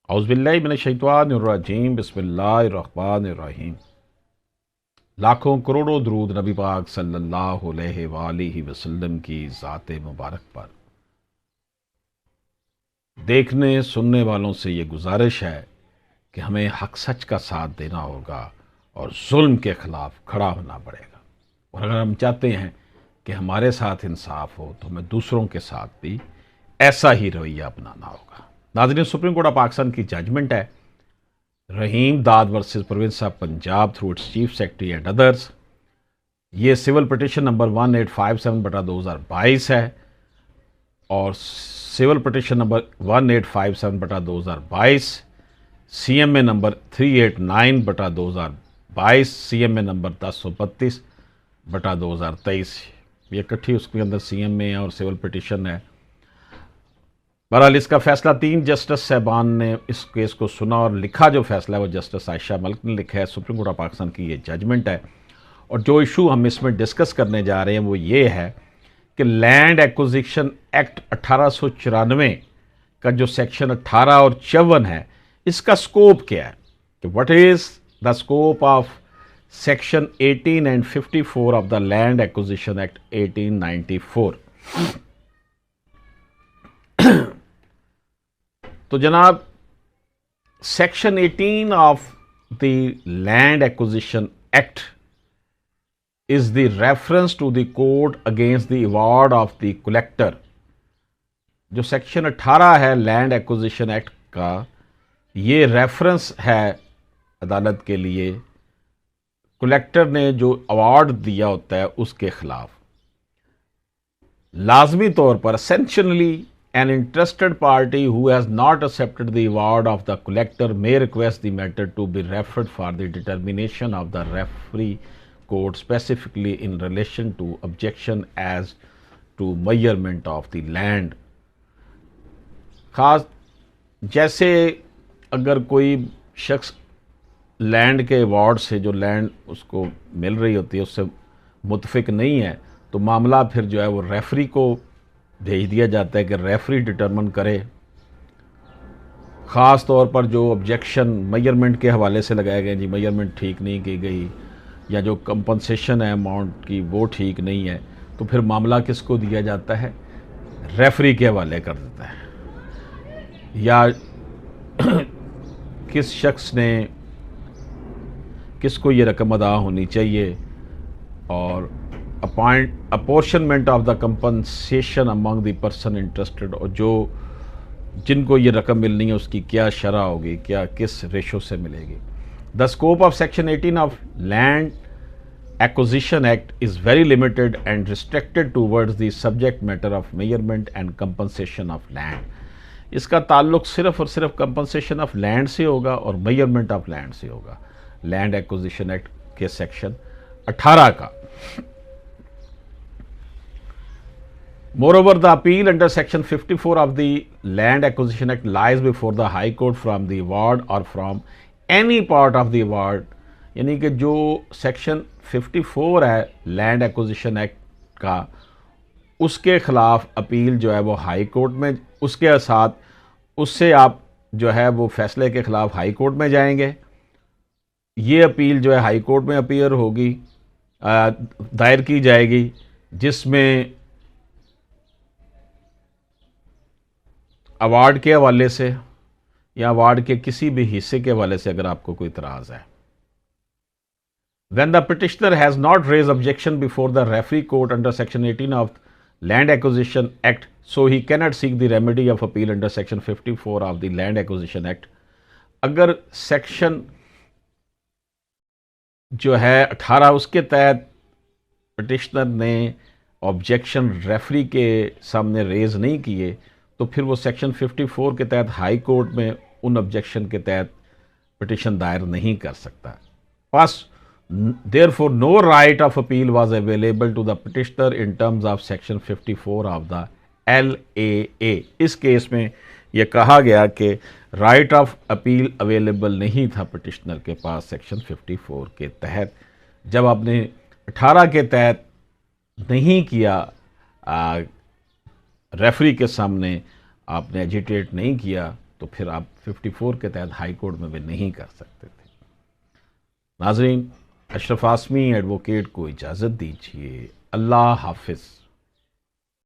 اعوذ باللہ من الشیطان الرجیم بسم اللہ الرحمن الرحیم۔ لاکھوں کروڑوں درود نبی پاک صلی اللہ علیہ وآلہ وسلم کی ذات مبارک پر۔ دیکھنے سننے والوں سے یہ گزارش ہے کہ ہمیں حق سچ کا ساتھ دینا ہوگا اور ظلم کے خلاف کھڑا ہونا پڑے گا، اور اگر ہم چاہتے ہیں کہ ہمارے ساتھ انصاف ہو تو ہمیں دوسروں کے ساتھ بھی ایسا ہی رویہ اپنانا ہوگا۔ ناظرین، سپریم کورٹ آف پاکستان کی ججمنٹ ہے Rahim Dad versus province of Punjab through its chief secretary and others. یہ سول پٹیشن نمبر 1857/2022 ہے اور civil petition number 1857/2022، C M A number 389/2022، C M A number 1032/2023۔ یہ اکٹھی اس کے اندر سی ایم اے اور سول پٹیشن ہے۔ بہرحال اس کا فیصلہ 3 جسٹس صاحبان نے اس کیس کو سنا، اور لکھا جو فیصلہ ہے وہ جسٹس عائشہ ملک نے لکھا ہے۔ سپریم کورٹ آف پاکستان کی یہ ججمنٹ ہے، اور جو ایشو ہم اس میں ڈسکس کرنے جا رہے ہیں وہ یہ ہے کہ لینڈ ایکوزیشن ایکٹ 1894 کا جو سیکشن 18 اور 54 ہے، اس کا سکوپ کیا ہے، کہ what is the scope of section 18 and 54 of the land acquisition act 1894۔ تو جناب، section 18 of the land acquisition act is the reference to the court against the award of the collector۔ جو section 18 ہے land acquisition act کا، یہ reference ہے عدالت کے لیے کلیکٹر نے جو ایوارڈ دیا ہوتا ہے اس کے خلاف۔ لازمی طور پر essentially an interested party who has not accepted the award of the collector may request the matter to be referred for the determination of the referee court specifically in relation to objection as to measurement of the land۔ خاص جیسے اگر کوئی شخص land کے award سے، جو land اس کو مل رہی ہوتی ہے، اس سے متفق نہیں ہے، تو معاملہ پھر جو ہے وہ ریفری کو بھیج دیا جاتا ہے کہ ریفری ڈٹرمن کرے۔ خاص طور پر جو آبجیکشن میجرمنٹ کے حوالے سے لگائے گئے، جی میجرمنٹ ٹھیک نہیں کی گئی، یا جو کمپنسیشن ہے اماؤنٹ کی وہ ٹھیک نہیں ہے، تو پھر معاملہ کس کو دیا جاتا ہے؟ ریفری کے حوالے کر دیتا ہے۔ یا کس شخص نے، کس کو یہ رقم ادا ہونی چاہیے، اور apportionment of the compensation among the person interested, اور جن کو یہ رقم ملنی ہے اس کی کیا شرح ہوگی، کیا کس ریشو سے ملے گی۔ The scope of Section 18 of Land Acquisition Act is very limited and restricted towards the subject matter of measurement and compensation of land۔ اس کا تعلق صرف اور صرف compensation of land سے ہوگا اور measurement of land سے ہوگا، Land Acquisition Act کے سیکشن 18 کا۔ Moreover, the appeal under Section 54 of the Land Acquisition Act lies before the High Court from the award or from any part of the award۔ یعنی کہ جو section 54 ہے land acquisition act کا، اس کے خلاف appeal جو ہے وہ ہائی کورٹ میں، اس کے ساتھ اس سے آپ جو ہے وہ فیصلے کے خلاف ہائی کورٹ میں جائیں گے۔ یہ اپیل جو ہے ہائی کورٹ میں اپیئر ہوگی، دائر کی جائے گی، جس میں ایوارڈ کے حوالے سے یا ایوارڈ کے کسی بھی حصے کے حوالے سے اگر آپ کو کوئی اعتراض ہے۔ When the petitioner has not raised objection before the referee court under Section 18 of Land Acquisition Act, so he cannot seek the remedy of appeal under Section 54 of the Land Acquisition Act۔ اگر section جو ہے 18 اس کے تحت petitioner نے objection referee کے سامنے raise نہیں کیے، تو پھر وہ سیکشن 54 کے تحت ہائی کورٹ میں ان آبجیکشن کے تحت پٹیشن دائر نہیں کر سکتا۔ بس therefore no right of appeal was available to the petitioner in terms of section 54 of the LAA۔ اس کیس میں یہ کہا گیا کہ رائٹ آف اپیل اویلیبل نہیں تھا پٹیشنر کے پاس سیکشن 54 کے تحت۔ جب آپ نے 18 کے تحت نہیں کیا، ریفری کے سامنے آپ نے ایجیٹیٹ نہیں کیا، تو پھر آپ 54 کے تحت ہائی کورٹ میں بھی نہیں کر سکتے تھے۔ ناظرین، اشرف عاصمی ایڈوکیٹ کو اجازت دیجیے۔ اللہ حافظ۔